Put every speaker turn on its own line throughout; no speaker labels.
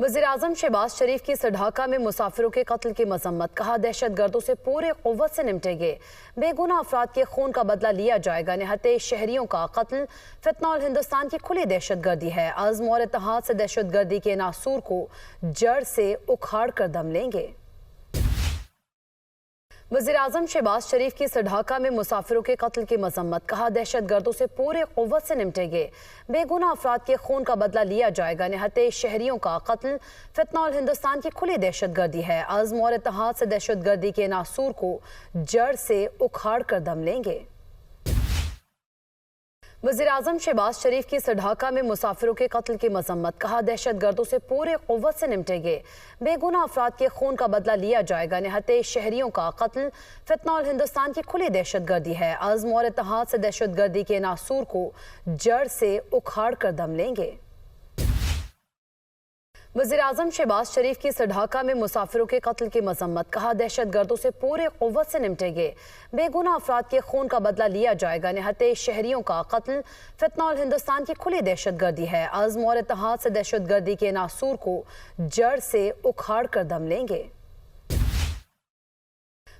वज़ीर-ए-आज़म शहबाज शरीफ की ढाका में मुसाफिरों के कत्ल की मजम्मत। कहा, दहशत गर्दों से पूरे कुव्वत से निपटेंगे, बेगुनाह अफराद के खून का बदला लिया जाएगा। निहत्ते शहरियों का कत्ल फितनौल हिंदुस्तान की खुली दहशत गर्दी है। अज़्म और इत्तेहाद से दहशत गर्दी के नासूर को जड़ से उखाड़ कर दम लेंगे। वज़ीर-ए-आज़म शहबाज शरीफ की ढाका में मुसाफिरों के कत्ल की मजम्मत। कहा, दहशत गर्दों से पूरे कुव्वत से निपटेंगे, बेगुनाह अफराद के खून का बदला लिया जाएगा। निहत्ते शहरियों का कत्ल फितनौल हिंदुस्तान की खुली दहशत गर्दी है। अज़्म और इत्तेहाद से दहशत गर्दी के नासूर को जड़ से उखाड़ कर दम लेंगे। वज़ीर-ए-आज़म शहबाज शरीफ की ढाका में मुसाफिरों के कत्ल की मजम्मत। कहा, दहशत गर्दों से पूरे कुव्वत से निपटेंगे, बेगुनाह अफराद के खून का बदला लिया जाएगा। निहत्ते शहरियों का कत्ल फितनौल हिंदुस्तान की खुली दहशत गर्दी है। अज़्म और इत्तेहाद से दहशत गर्दी के नासूर को जड़ से उखाड़ कर दम लेंगे। वज़ीर-ए-आज़म शहबाज शरीफ की ढाका में मुसाफिरों के कत्ल की मजम्मत। कहा, दहशत गर्दों से पूरे कुव्वत से निपटेंगे, बेगुनाह अफराद के खून का बदला लिया जाएगा। निहत्ते शहरियों का कत्ल फितनौल हिंदुस्तान की खुली दहशत गर्दी है। अज़्म और इत्तेहाद से दहशत गर्दी के नासूर को जड़ से उखाड़ कर दम लेंगे।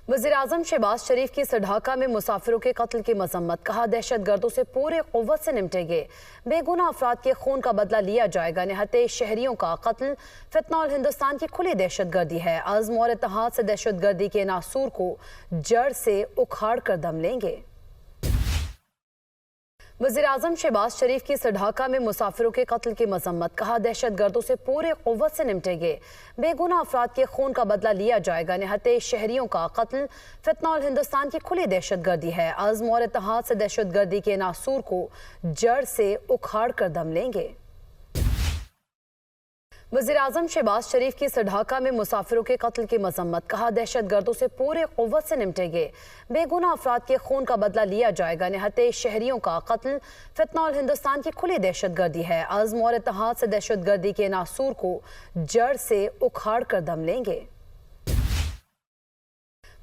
वज़ीर-ए-आज़म शहबाज शरीफ की ढाका में मुसाफिरों के कत्ल की मजम्मत। कहा, दहशत गर्दों से पूरे कुव्वत से निपटेंगे, बेगुनाह अफराद के खून का बदला लिया जाएगा। निहत्ते शहरियों का कत्ल फितनौल हिंदुस्तान की खुली दहशत गर्दी है। अज़्म और इत्तेहाद से दहशत गर्दी के नासूर को जड़ से उखाड़ कर दम लेंगे। वज़ीर-ए-आज़म शहबाज शरीफ की ढाका में मुसाफिरों के कत्ल की मजम्मत। कहा, दहशत गर्दों से पूरे कुव्वत से निपटेंगे, बेगुनाह अफराद के खून का बदला लिया जाएगा। निहत्ते शहरियों का कत्ल फितनौल हिंदुस्तान की खुली दहशत गर्दी है। अज़्म और इत्तेहाद से दहशत गर्दी के नासूर को जड़ से उखाड़ कर दम लेंगे। वज़ीर-ए-आज़म शहबाज शरीफ की ढाका में मुसाफिरों के कत्ल की मजम्मत। कहा, दहशत गर्दों से पूरे कुव्वत से निपटेंगे, बेगुनाह अफराद के खून का बदला लिया जाएगा। निहत्ते शहरियों का कत्ल फितनौल हिंदुस्तान की खुली दहशत गर्दी है। अज़्म और इत्तेहाद से दहशत गर्दी के नासूर को जड़ से उखाड़ कर दम लेंगे।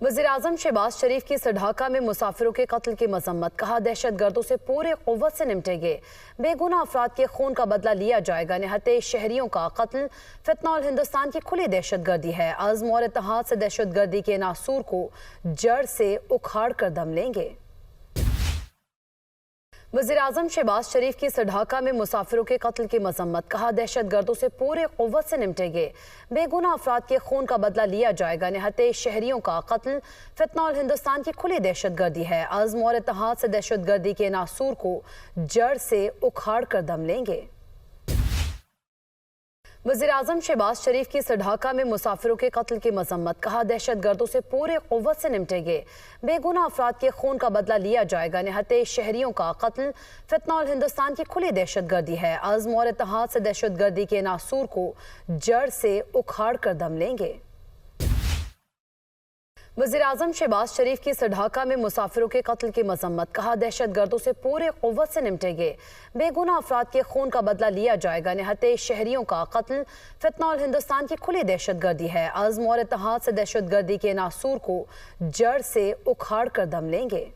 वज़ीर-ए-आज़म शहबाज शरीफ की ढाका में मुसाफिरों के कत्ल की मजम्मत। कहा, दहशत गर्दों से पूरे कुव्वत से निपटेंगे, बेगुनाह अफराद के खून का बदला लिया जाएगा। निहत्ते शहरियों का कत्ल फितनौल हिंदुस्तान की खुली दहशत गर्दी है। अज़्म और इत्तेहाद से दहशत गर्दी के नासूर को जड़ से उखाड़ कर दम लेंगे। वज़ीर-ए-आज़म शहबाज शरीफ की ढाका में मुसाफिरों के कत्ल की मजम्मत। कहा, दहशत गर्दों से पूरे कुव्वत से निपटेंगे, बेगुनाह अफराद के खून का बदला लिया जाएगा। निहत्ते शहरियों का कत्ल फितनौल हिंदुस्तान की खुली दहशत गर्दी है। अज़्म और इत्तेहाद से दहशत गर्दी के नासूर को जड़ से उखाड़ कर दम लेंगे। वज़ीर-ए-आज़म शहबाज शरीफ की ढाका में मुसाफिरों के कत्ल की मजम्मत। कहा, दहशत गर्दों से पूरे कुव्वत से निपटेंगे, बेगुनाह अफराद के खून का बदला लिया जाएगा। निहत्ते शहरियों का कत्ल फितनौल हिंदुस्तान की खुली दहशत गर्दी है। अज़्म और इत्तेहाद से दहशत गर्दी के नासूर को जड़ से उखाड़ कर दम लेंगे। वज़ीर-ए-आज़म शहबाज शरीफ की ढाका में मुसाफिरों के कत्ल की मजम्मत। कहा, दहशत गर्दों से पूरे कुव्वत से निपटेंगे, बेगुनाह अफराद के खून का बदला लिया जाएगा। निहत्ते शहरियों का कत्ल फितनौल हिंदुस्तान की खुली दहशत गर्दी है। अज़्म और इत्तेहाद से दहशत गर्दी के नासूर को जड़ से उखाड़ कर दम लेंगे।